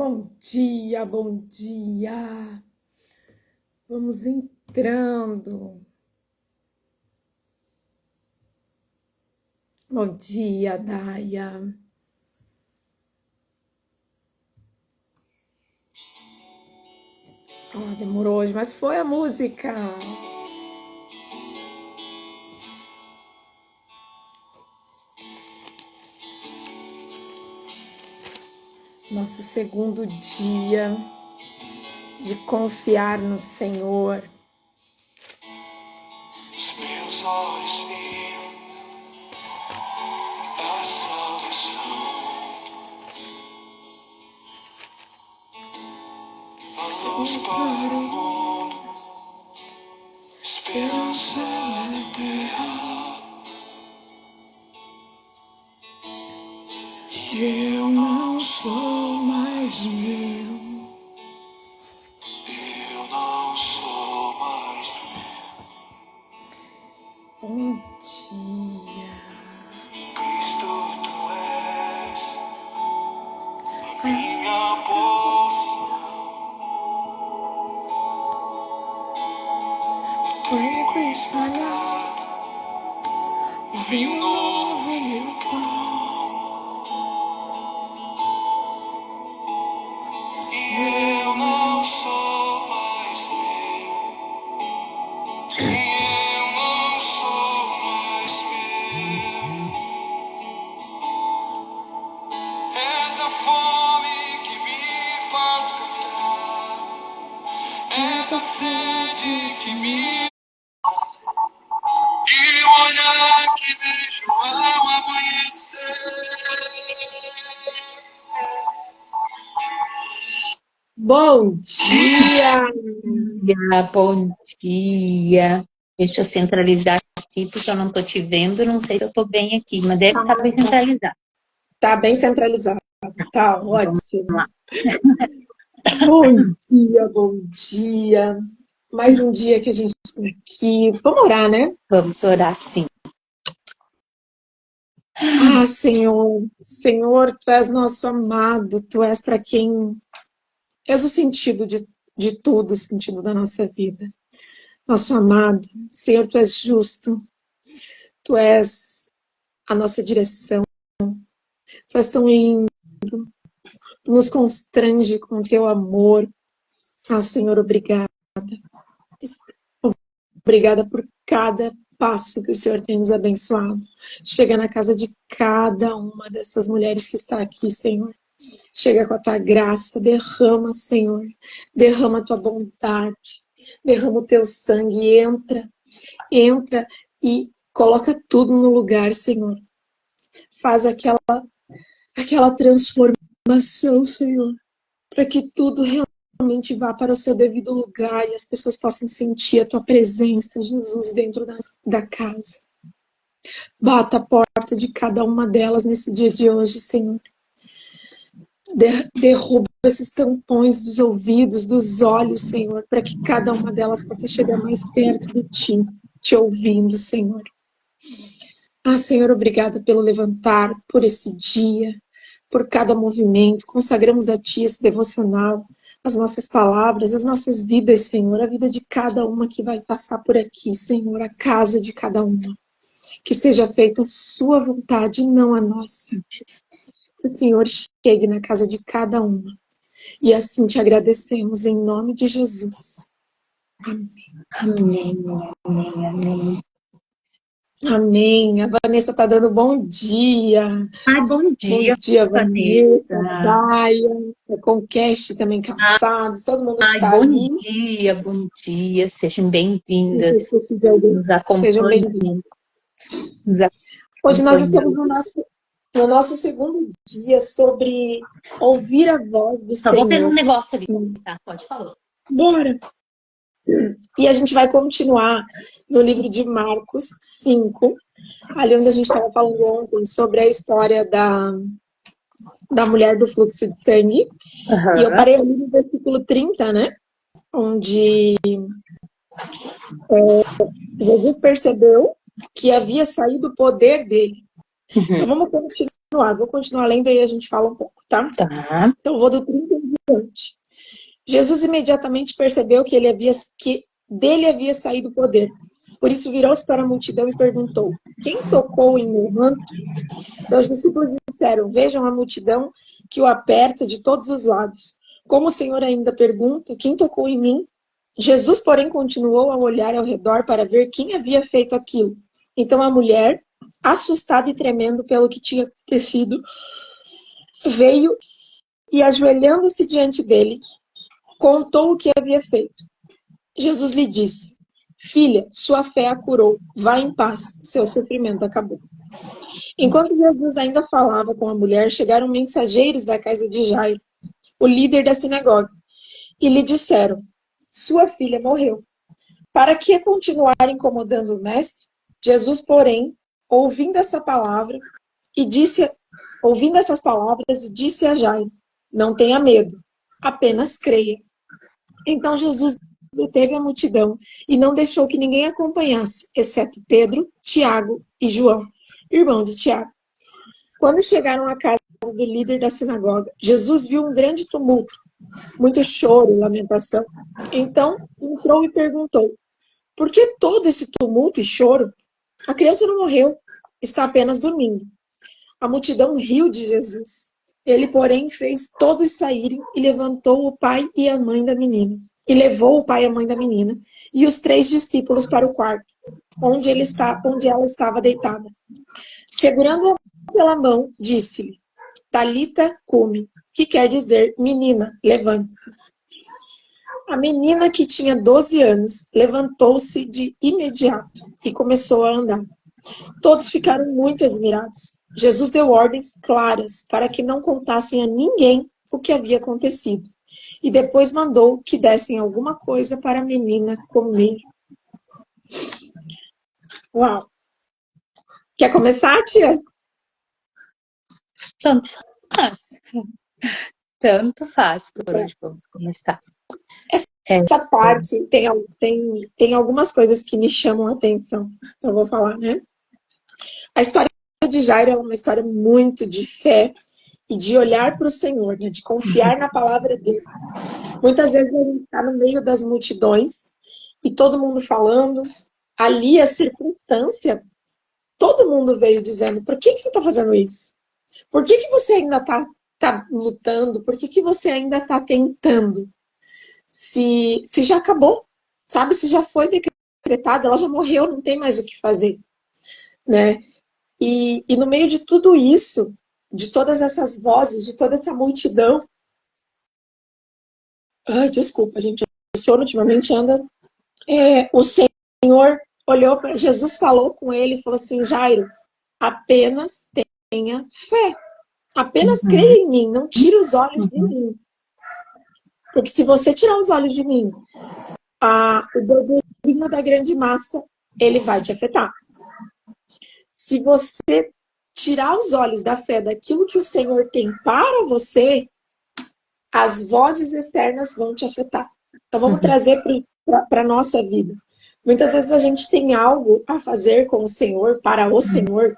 Bom dia, bom dia. Vamos entrando. Bom dia, Daia. Demorou hoje, mas foi a música. Nosso segundo dia de confiar no Senhor. Os meus olhos viram a salvação, a luz para o mundo, esperança na terra. E eu não sou mais meu. Eu não sou mais meu. Bom dia. Cristo, tu és a minha porção. O trigo espalhado, o vinho novo e o pão. E eu não sou mais meu. E eu não sou mais meu. És a fome que me faz cantar. És a sede que me... E o olhar que vejo ao amanhecer. Bom dia. Bom dia. Deixa eu centralizar aqui, porque eu não estou te vendo. Não sei se eu estou bem aqui, mas deve estar bem centralizado. Tá bem centralizado. Tá ótimo. lá. Bom dia, bom dia. Mais um dia que a gente está aqui. Vamos orar, né? Vamos orar sim. Senhor, Senhor, Tu és nosso amado, Tu és para quem és o sentido de tudo, o sentido da nossa vida. Nosso amado, Senhor, Tu és justo, Tu és a nossa direção, Tu és tão lindo, Tu nos constrange com o Teu amor. Senhor, obrigada. Obrigada por cada passo que o Senhor tem nos abençoado. Chega na casa de cada uma dessas mulheres que está aqui, Senhor. Chega com a Tua graça, derrama, Senhor. Derrama a Tua bondade. Derrama o Teu sangue. Entra e coloca tudo no lugar, Senhor. Faz aquela transformação, Senhor. Para que tudo realmente vá para o seu devido lugar e as pessoas possam sentir a Tua presença, Jesus, dentro da casa. Bata a porta de cada uma delas nesse dia de hoje, Senhor. Derruba esses tampões dos ouvidos, dos olhos, Senhor, para que cada uma delas possa chegar mais perto de Ti, Te ouvindo, Senhor. Senhor, obrigada pelo levantar, por esse dia, por cada movimento. Consagramos a Ti esse devocional, as nossas palavras, as nossas vidas, Senhor, a vida de cada uma que vai passar por aqui, Senhor, a casa de cada uma. Que seja feita a Sua vontade e não a nossa. Que o Senhor chegue na casa de cada uma. E assim Te agradecemos, em nome de Jesus. Amém. Amém, amém, amém. Amém. A Vanessa está dando bom dia. Bom dia, Bom dia, Vanessa. Daia, a Conquest também Calçados, todo mundo que está Bom aí. bom dia. Sejam bem-vindas. Não sei se esqueci de alguém. Nos acompanhem. Sejam bem-vindos. Hoje nós estamos no nosso segundo dia sobre ouvir a voz do Senhor. Vou pegar um negócio ali, tá? Pode falar. Bora! E a gente vai continuar no livro de Marcos 5, ali onde a gente estava falando ontem sobre a história da mulher do fluxo de sangue. Uhum. E eu parei ali no versículo 30, né? Onde Jesus percebeu que havia saído o poder dele. Então vamos continuar. Vou continuar lendo e aí a gente fala um pouco, tá? Tá. Então eu vou do 30 em monte. Jesus imediatamente percebeu que dele havia saído o poder. Por isso virou-se para a multidão e perguntou: quem tocou em meu manto? Seus discípulos disseram: vejam a multidão que o aperta de todos os lados. Como o Senhor ainda pergunta: quem tocou em mim? Jesus, porém, continuou a olhar ao redor para ver quem havia feito aquilo. Então a mulher, assustada e tremendo pelo que tinha acontecido, veio e, ajoelhando-se diante dele, contou o que havia feito. Jesus lhe disse: filha, sua fé a curou. Vá em paz, seu sofrimento acabou. Enquanto Jesus ainda falava com a mulher, chegaram mensageiros da casa de Jairo, o líder da sinagoga, e lhe disseram: sua filha morreu. Para que continuar incomodando o mestre? Jesus, porém, ouvindo essas palavras, disse a Jairo: não tenha medo, apenas creia. Então Jesus deteve a multidão e não deixou que ninguém acompanhasse, exceto Pedro, Tiago e João, irmão de Tiago. Quando chegaram à casa do líder da sinagoga, Jesus viu um grande tumulto, muito choro e lamentação. Então entrou e perguntou: por que todo esse tumulto e choro? A criança não morreu, está apenas dormindo. A multidão riu de Jesus. Ele, porém, fez todos saírem e levou o pai e a mãe da menina. E os 3 discípulos para o quarto, onde ela estava deitada. Segurando-a pela mão, disse-lhe: Talita cumi, que quer dizer: menina, levante-se. A menina, que tinha 12 anos, levantou-se de imediato e começou a andar. Todos ficaram muito admirados. Jesus deu ordens claras para que não contassem a ninguém o que havia acontecido. E depois mandou que dessem alguma coisa para a menina comer. Uau! Quer começar, tia? Tanto faz. Tanto faz. Por onde vamos começar? Essa parte tem algumas coisas que me chamam a atenção. Eu vou falar, né? A história de Jairo é uma história muito de fé e de olhar para o Senhor, né? De confiar na palavra dele. Muitas vezes a gente está no meio das multidões e todo mundo falando. Ali a circunstância, todo mundo veio dizendo: por que você está fazendo isso? Por que você ainda está lutando? Por que você ainda está tentando? Se já acabou, sabe? Se já foi decretado, ela já morreu, não tem mais o que fazer, né? E no meio de tudo isso, de todas essas vozes, de toda essa multidão... Ai, desculpa, gente, o senhor ultimamente anda... o Senhor olhou para... Jesus falou com ele e falou assim: Jairo, apenas tenha fé. Apenas creia em mim, não tire os olhos de mim. Porque se você tirar os olhos de mim, o burburinho da grande massa, ele vai te afetar. Se você tirar os olhos da fé daquilo que o Senhor tem para você, as vozes externas vão te afetar. Então vamos trazer para a nossa vida. Muitas vezes a gente tem algo a fazer com o Senhor, para o Senhor,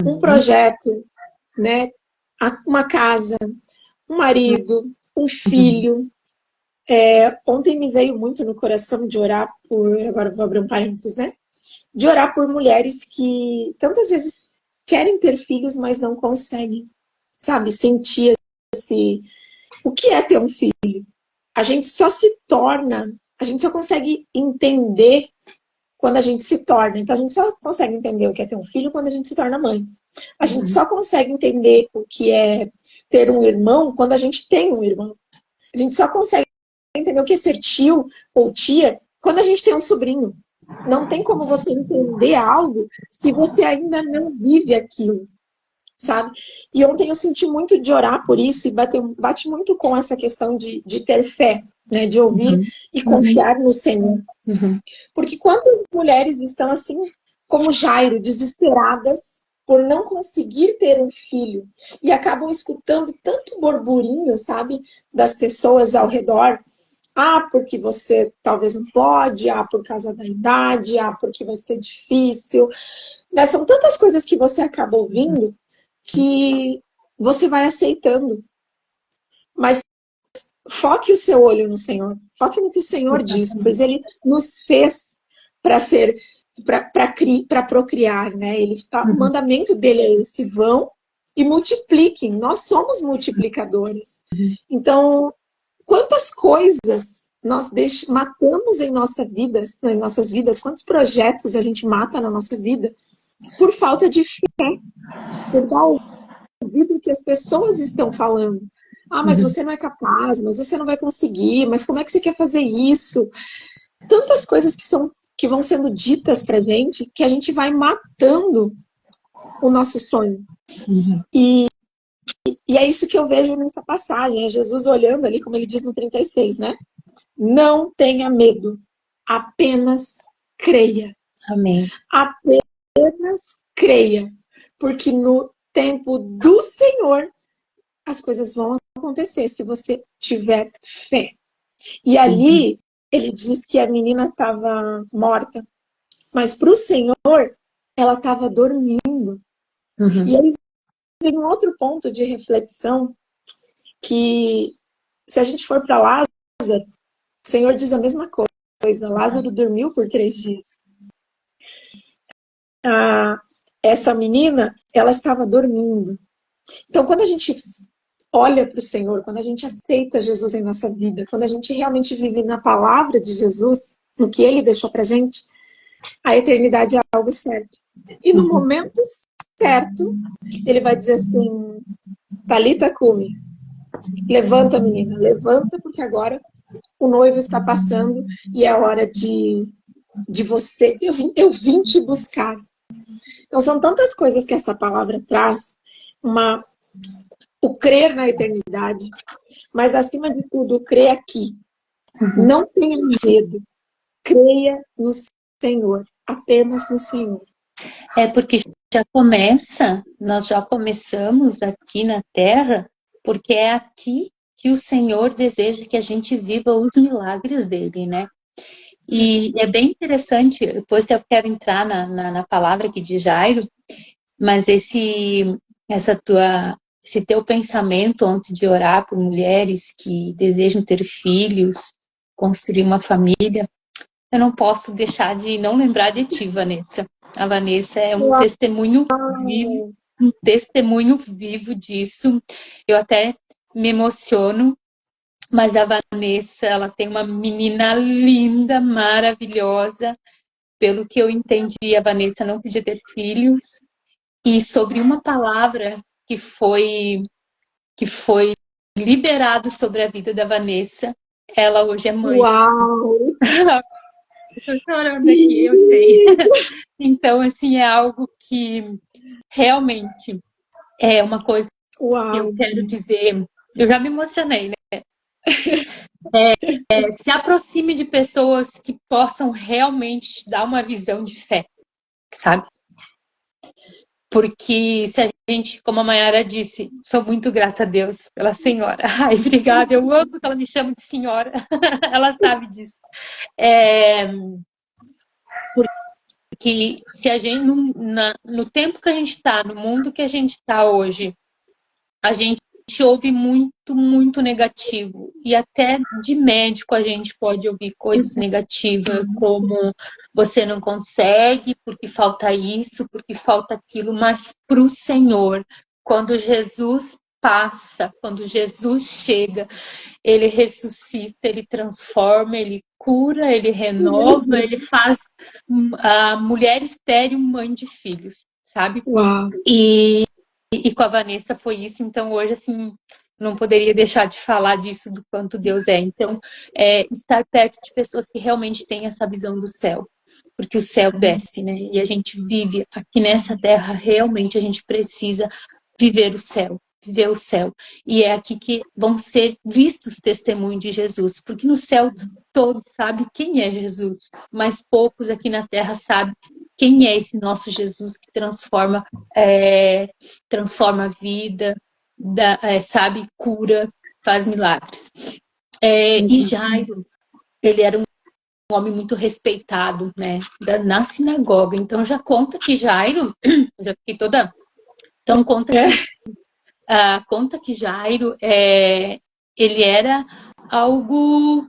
um projeto, né? Uma casa, um marido, um filho. Ontem me veio muito no coração de orar por... Agora vou abrir um parênteses, né? De orar por mulheres que tantas vezes querem ter filhos, mas não conseguem, sabe? Sentir o que é ter um filho. A gente só consegue entender quando a gente se torna. Então a gente só consegue entender o que é ter um filho quando a gente se torna mãe. A gente só consegue entender o que é ter um irmão quando a gente tem um irmão. A gente só consegue entender o que é ser tio ou tia quando a gente tem um sobrinho. Não tem como você entender algo se você ainda não vive aquilo, sabe? E ontem eu senti muito de orar por isso e bate muito com essa questão de ter fé, né? De ouvir e confiar no Senhor. Porque quantas mulheres estão assim como Jairo, desesperadas por não conseguir ter um filho e acabam escutando tanto burburinho, sabe? Das pessoas ao redor. Porque você talvez não pode, por causa da idade, porque vai ser difícil. Mas são tantas coisas que você acaba ouvindo que você vai aceitando. Mas foque o seu olho no Senhor. Foque no que o Senhor diz, pois Ele nos fez para ser, para procriar, né? O mandamento dele é esse: vão e multipliquem. Nós somos multiplicadores. Então, quantas coisas nós matamos em nossas vidas, quantos projetos a gente mata na nossa vida por falta de fé, por dar ouvido ao que as pessoas estão falando. Ah, mas você não é capaz, mas você não vai conseguir, mas como é que você quer fazer isso? Tantas coisas que vão sendo ditas pra gente, que a gente vai matando o nosso sonho. E é isso que eu vejo nessa passagem, é Jesus olhando ali, como ele diz no 36, né? Não tenha medo, apenas creia. Amém. Apenas creia, porque no tempo do Senhor as coisas vão acontecer se você tiver fé. E ali ele diz que a menina estava morta, mas para o Senhor ela estava dormindo. E aí vem um outro ponto de reflexão, que se a gente for para Lázaro, o Senhor diz a mesma coisa. Lázaro dormiu por 3 dias. Essa menina, ela estava dormindo. Então, quando a gente olha para o Senhor, quando a gente aceita Jesus em nossa vida, quando a gente realmente vive na palavra de Jesus, no que Ele deixou para a gente, a eternidade é algo certo. E no momento certo, Ele vai dizer assim: Talita cumi, levanta, menina, levanta, porque agora o noivo está passando e é hora de você. Eu vim te buscar. Então são tantas coisas que essa palavra traz, o crer na eternidade, mas acima de tudo, o crer aqui. Não tenha medo, creia no Senhor, apenas no Senhor. É porque nós já começamos aqui na Terra, porque é aqui que o Senhor deseja que a gente viva os milagres dele, né? E é bem interessante, depois eu quero entrar na palavra aqui de Jairo, mas esse teu pensamento ontem de orar por mulheres que desejam ter filhos, construir uma família, eu não posso deixar de não lembrar de ti, Vanessa. A Vanessa é um testemunho vivo disso. Eu até me emociono, mas a Vanessa, ela tem uma menina linda, maravilhosa. Pelo que eu entendi, a Vanessa não podia ter filhos. E sobre uma palavra que foi liberado sobre a vida da Vanessa, ela hoje é mãe. Uau! Estou chorando aqui, eu sei. Então, assim, é algo que realmente é uma coisa que eu quero dizer. Eu já me emocionei, né? Se aproxime de pessoas que possam realmente te dar uma visão de fé, sabe? Porque se a gente, como a Mayara disse, sou muito grata a Deus pela senhora. Ai, obrigada, eu amo que ela me chama de senhora. Ela sabe disso. Porque se a gente, no tempo que a gente está, no mundo que a gente está hoje, a gente ouve muito, muito negativo. E até de médico a gente pode ouvir coisas negativas, como você não consegue, porque falta isso, porque falta aquilo. Mas para o Senhor, quando Jesus passa, quando Jesus chega, Ele ressuscita, Ele transforma, Ele cura, Ele renova, Ele faz a mulher estéril mãe de filhos, sabe? Uau. E com a Vanessa foi isso, então hoje, assim, não poderia deixar de falar disso, do quanto Deus é. Então, estar perto de pessoas que realmente têm essa visão do céu, porque o céu desce, né? E a gente vive aqui nessa terra, realmente a gente precisa viver o céu. E é aqui que vão ser vistos os testemunhos de Jesus, porque no céu todos sabem quem é Jesus, mas poucos aqui na terra sabem quem é esse nosso Jesus que transforma a vida, sabe, cura, faz milagres. E Jairo, ele era um homem muito respeitado, né, na sinagoga. Então já conta que Jairo, já fiquei toda... Então conta que Jairo, ele era algo...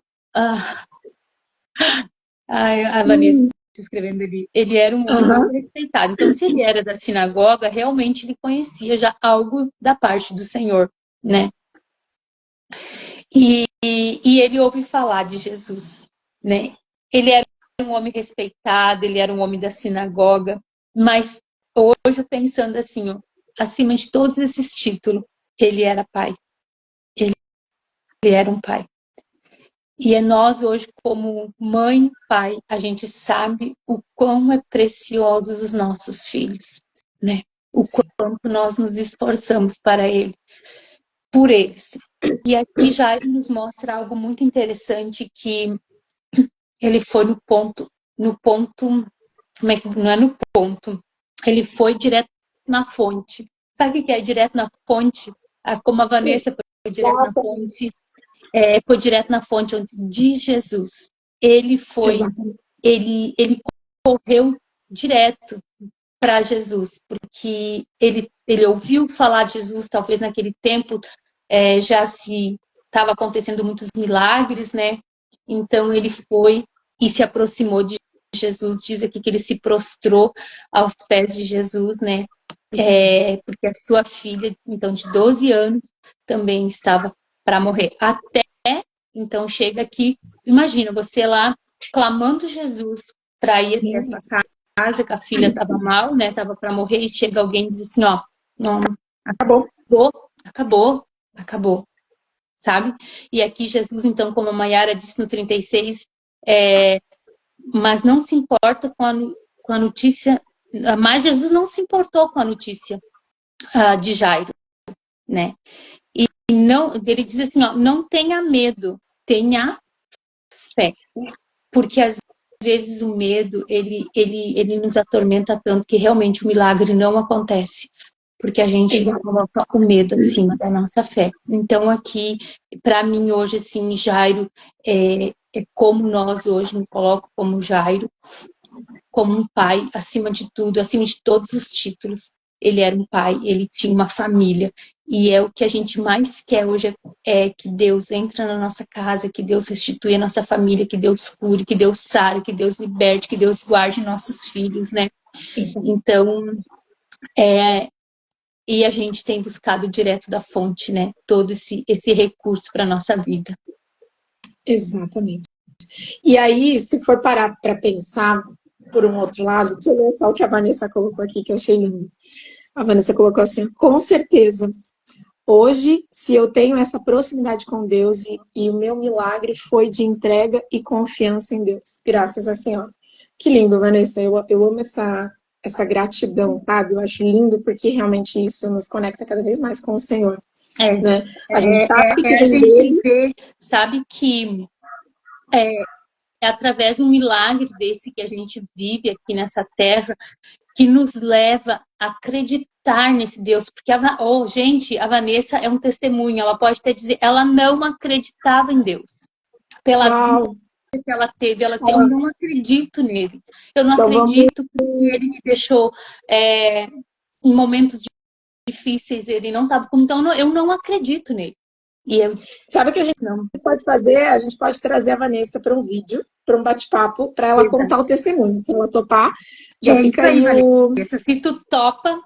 a Vanessa escrevendo ali. Ele era um homem muito respeitado. Então, se ele era da sinagoga, realmente ele conhecia já algo da parte do Senhor, né? E ele ouve falar de Jesus, né? Ele era um homem respeitado, ele era um homem da sinagoga, mas hoje, pensando assim, ó, acima de todos esses títulos, ele era pai. Ele era um pai. E é nós hoje, como mãe, pai, a gente sabe o quão é preciosos os nossos filhos, né? O quanto nós nos esforçamos para ele, por eles. E aqui Jairo nos mostra algo muito interessante, que ele foi no ponto, como é que não é no ponto? Ele foi direto na fonte. Sabe o que é direto na fonte? Como a Vanessa foi direto na fonte. Foi direto na fonte de Jesus. Ele foi, ele correu direto para Jesus, porque ele ouviu falar de Jesus, talvez naquele tempo já se estava acontecendo muitos milagres, né? Então ele foi e se aproximou de Jesus, diz aqui que ele se prostrou aos pés de Jesus, né? Porque a sua filha, então, de 12 anos, também estava para morrer. Até, então, chega aqui, imagina, você lá, clamando Jesus para ir até a sua casa, que a filha estava mal, né? Estava para morrer, e chega alguém e diz assim, ó, não, acabou, sabe? E aqui Jesus, então, como a Maiara disse no 36, mas não se importa com a notícia, mas Jesus não se importou com a notícia de Jairo, né? E não, ele diz assim, ó, não tenha medo, tenha fé, porque às vezes o medo, ele nos atormenta tanto que realmente o milagre não acontece, porque a gente coloca o medo acima da nossa fé. Então aqui, para mim hoje, assim, Jairo é como nós hoje, me coloco como Jairo, como um pai, acima de tudo, acima de todos os títulos. Ele era um pai, ele tinha uma família, e é o que a gente mais quer hoje, é que Deus entre na nossa casa, que Deus restitui a nossa família, que Deus cure, que Deus sare, que Deus liberte, que Deus guarde nossos filhos, né? Então, e a gente tem buscado direto da fonte, né? Todo esse recurso para nossa vida. Exatamente. E aí, se for parar para pensar por um outro lado, deixa eu ver só o que a Vanessa colocou aqui, que eu achei lindo. A Vanessa colocou assim, com certeza, hoje, se eu tenho essa proximidade com Deus e o meu milagre foi de entrega e confiança em Deus, graças a Senhora. Que lindo, Vanessa, eu amo essa gratidão, sabe? Eu acho lindo porque realmente isso nos conecta cada vez mais com o Senhor. Né? A gente sabe que a gente vê, sabe que é através de um milagre desse que a gente vive aqui nessa terra que nos leva a acreditar nesse Deus, porque gente, a Vanessa é um testemunho, ela pode até dizer, ela não acreditava em Deus, pela vida que ela teve, eu não acredito nele, eu não acredito porque ele me deixou em momentos difíceis, ele não estava como, então eu não acredito nele. E eu disse, sabe o que a gente pode fazer? A gente pode trazer a Vanessa para um vídeo, para um bate-papo, para ela contar o testemunho. Se ela topar, já fica aí o... Vanessa, se tu topa,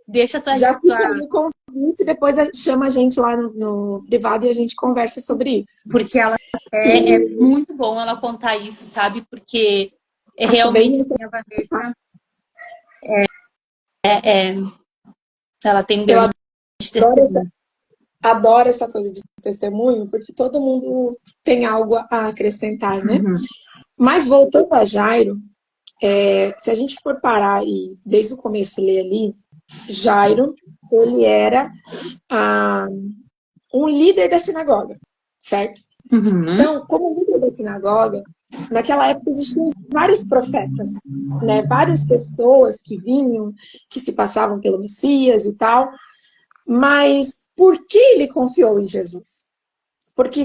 deixa a tua... Já fica aí o convite, depois chama a gente lá no privado e a gente conversa sobre isso. Porque ela é muito bom ela contar isso, sabe? Porque realmente assim, a Vanessa ela tem um grande testemunho. Adoro essa coisa de testemunho, porque todo mundo tem algo a acrescentar, né? Mas voltando a Jairo, se a gente for parar e desde o começo ler ali, Jairo, ele era um líder da sinagoga, certo? Então, como líder da sinagoga, naquela época existiam vários profetas, né? Várias pessoas que vinham, que se passavam pelo Messias e tal, mas por que ele confiou em Jesus? Porque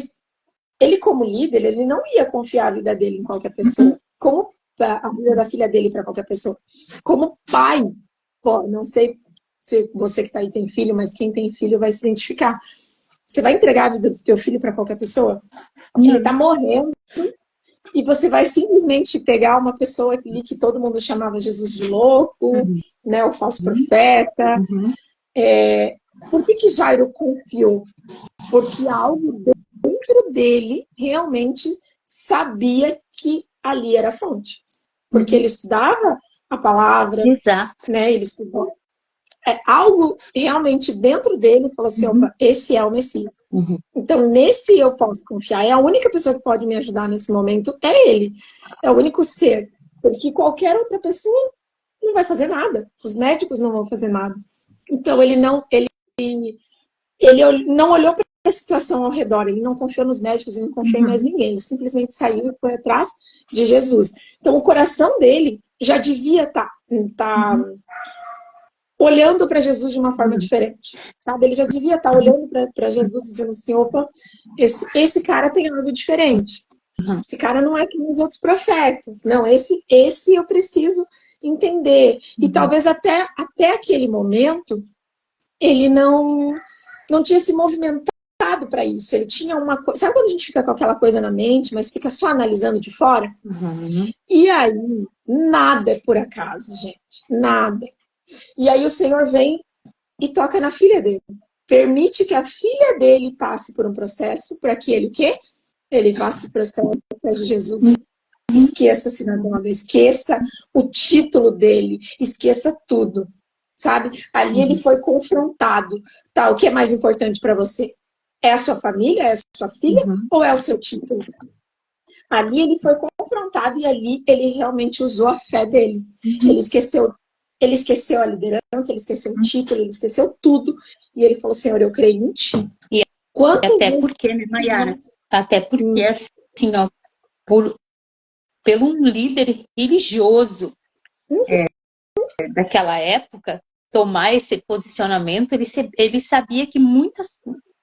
ele, como líder, ele não ia confiar a vida dele em qualquer pessoa, como a vida da filha dele para qualquer pessoa. Como pai, não sei se você que está aí tem filho, mas quem tem filho vai se identificar. Você vai entregar a vida do teu filho para qualquer pessoa? Ele tá morrendo e você vai simplesmente pegar uma pessoa ali que todo mundo chamava Jesus de louco, né, o falso profeta. Por que Jairo confiou? Porque algo dentro dele realmente sabia que ali era a fonte. Porque ele estudava a palavra, Exato. né? Ele estudou. Algo realmente dentro dele falou assim, opa, esse é o Messias. Então, nesse eu posso confiar. É a única pessoa que pode me ajudar nesse momento, é ele. É o único ser. Porque qualquer outra pessoa não vai fazer nada. Os médicos não vão fazer nada. Então, ele não olhou para a situação ao redor, ele não confiou nos médicos, ele não confiou em mais ninguém, ele simplesmente saiu e foi atrás de Jesus. Então o coração dele já devia estar olhando para Jesus de uma forma diferente, sabe? Ele já devia estar olhando para Jesus dizendo assim, opa, esse cara tem algo diferente. Esse cara não é que nem os outros profetas. Não, esse eu preciso entender. E talvez até aquele momento ele não tinha se movimentado para isso. Ele tinha uma coisa. Sabe quando a gente fica com aquela coisa na mente, mas fica só analisando de fora? E aí, nada é por acaso, gente. Nada. E aí o Senhor vem e toca na filha dele. Permite que a filha dele passe por um processo para que ele o quê? Ele passe por processo de Jesus. Esqueça a sinagoga, esqueça o título dele, esqueça tudo. Sabe? Ali ele foi confrontado. Tá, o que é mais importante para você? É a sua família? É a sua filha? Ou é o seu título? Ali ele foi confrontado e ali ele realmente usou a fé dele. Ele esqueceu a liderança, ele esqueceu o título, ele esqueceu tudo. E ele falou, Senhor, eu creio em ti. E até porque, né, Mayara? Até porque, assim, ó, pelo um líder religioso daquela época, tomar esse posicionamento, ele sabia que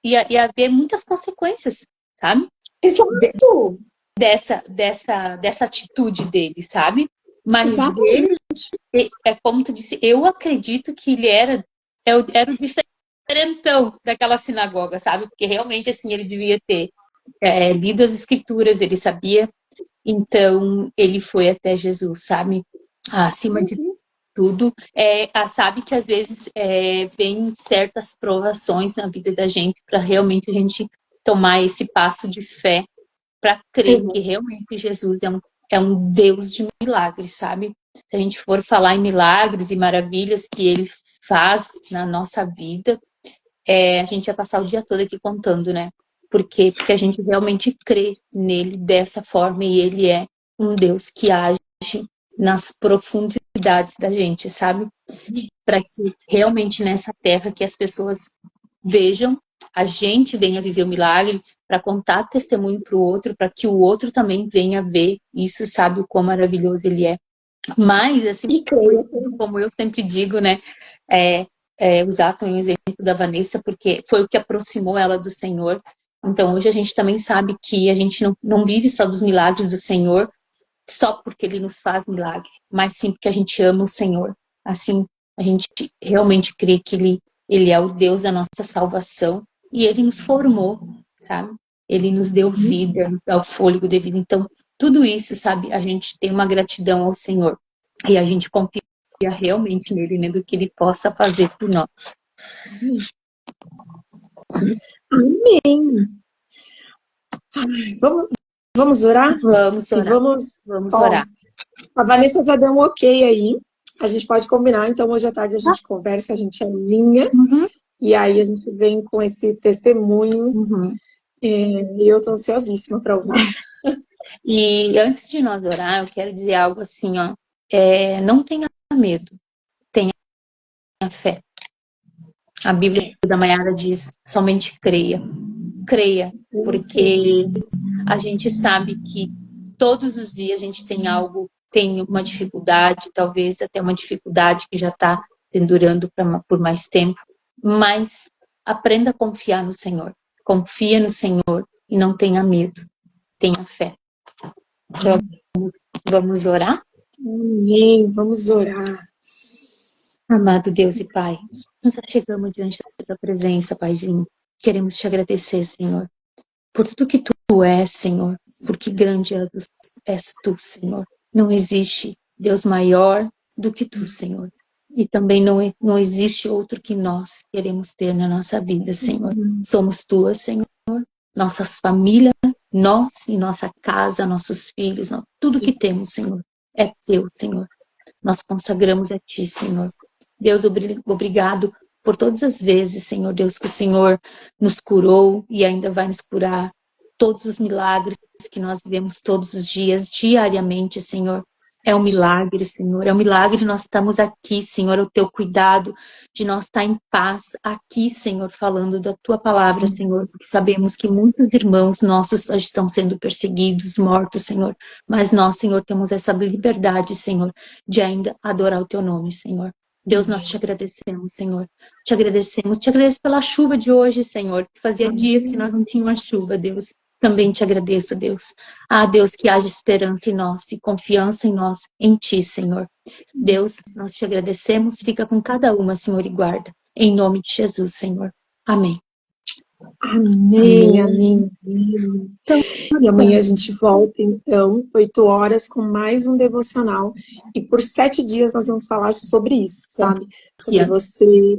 ia haver muitas consequências, sabe? Exato. Dessa atitude dele, sabe? Mas ele, como tu disse, eu acredito que ele era o diferentão daquela sinagoga, sabe? Porque realmente, assim, ele devia ter lido as escrituras, ele sabia. Então, ele foi até Jesus, sabe? Acima de tudo, sabe que às vezes vem certas provações na vida da gente para realmente a gente tomar esse passo de fé para crer que realmente Jesus é um Deus de milagres, sabe? Se a gente for falar em milagres e maravilhas que ele faz na nossa vida, a gente ia passar o dia todo aqui contando, né? Por quê? Porque a gente realmente crê nele dessa forma e ele é um Deus que age nas profundidades da gente, sabe? Para que realmente nessa terra que as pessoas vejam, a gente venha viver o milagre, para contar testemunho para o outro, para que o outro também venha ver isso, sabe, o quão maravilhoso ele é. Mas, assim, como eu sempre digo, né, usar também o exemplo da Vanessa, porque foi o que aproximou ela do Senhor. Então, hoje a gente também sabe que a gente não vive só dos milagres do Senhor, só porque ele nos faz milagre, mas sim porque a gente ama o Senhor. Assim, a gente realmente crê que ele é o Deus da nossa salvação e ele nos formou, sabe? Ele nos deu vida, nos dá o fôlego de vida. Então, tudo isso, sabe? A gente tem uma gratidão ao Senhor e a gente confia realmente nele, né? Do que ele possa fazer por nós. Amém. Vamos orar? Vamos orar. Vamos orar. A Vanessa já deu um ok aí. A gente pode combinar, então hoje à tarde a gente conversa, a gente alinha. E aí a gente vem com esse testemunho. E eu tô ansiosíssima para ouvir. E antes de nós orar, eu quero dizer algo assim, ó. Não tenha medo, tenha fé. A Bíblia da Mayara diz, somente creia. Creia, porque a gente sabe que todos os dias a gente tem uma dificuldade, talvez até uma dificuldade que já está pendurando por mais tempo, mas aprenda a confiar no Senhor. Confia no Senhor e não tenha medo, tenha fé. Vamos orar? Amém, vamos orar. Amado Deus e Pai, nós chegamos diante da tua presença, Paizinho. Queremos te agradecer, Senhor, por tudo que tu és, Senhor, porque grandioso és tu, Senhor. Não existe Deus maior do que tu, Senhor. E também não existe outro que nós queremos ter na nossa vida, Senhor. Somos tuas, Senhor, nossas famílias, nós e nossa casa, nossos filhos, tudo que temos, Senhor, é teu, Senhor. Nós consagramos a ti, Senhor. Deus, obrigado por todas as vezes, Senhor Deus, que o Senhor nos curou e ainda vai nos curar. Todos os milagres que nós vivemos todos os dias, diariamente, Senhor. É um milagre, Senhor. É um milagre nós estamos aqui, Senhor. O teu cuidado de nós estar em paz aqui, Senhor, falando da tua palavra, Senhor. Porque sabemos que muitos irmãos nossos estão sendo perseguidos, mortos, Senhor. Mas nós, Senhor, temos essa liberdade, Senhor, de ainda adorar o teu nome, Senhor. Deus, nós te agradecemos, Senhor. Te agradeço pela chuva de hoje, Senhor. Que fazia dias que nós não tínhamos chuva, Deus. Também te agradeço, Deus. Deus, que haja esperança em nós e confiança em nós, em ti, Senhor. Deus, nós te agradecemos. Fica com cada uma, Senhor, e guarda. Em nome de Jesus, Senhor. Amém. Amém, amém, amém. Então, e amanhã a gente volta, então, 8 horas, com mais um devocional. E por 7 dias nós vamos falar sobre isso, sabe? Sobre você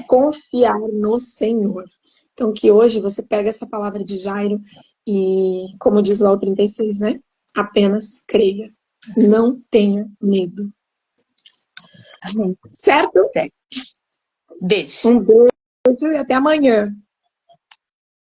confiar no Senhor. Então, que hoje você pega essa palavra de Jairo e, como diz lá o 36, né? Apenas creia. Não tenha medo. Amém. Certo? Beijo. Um beijo e até amanhã.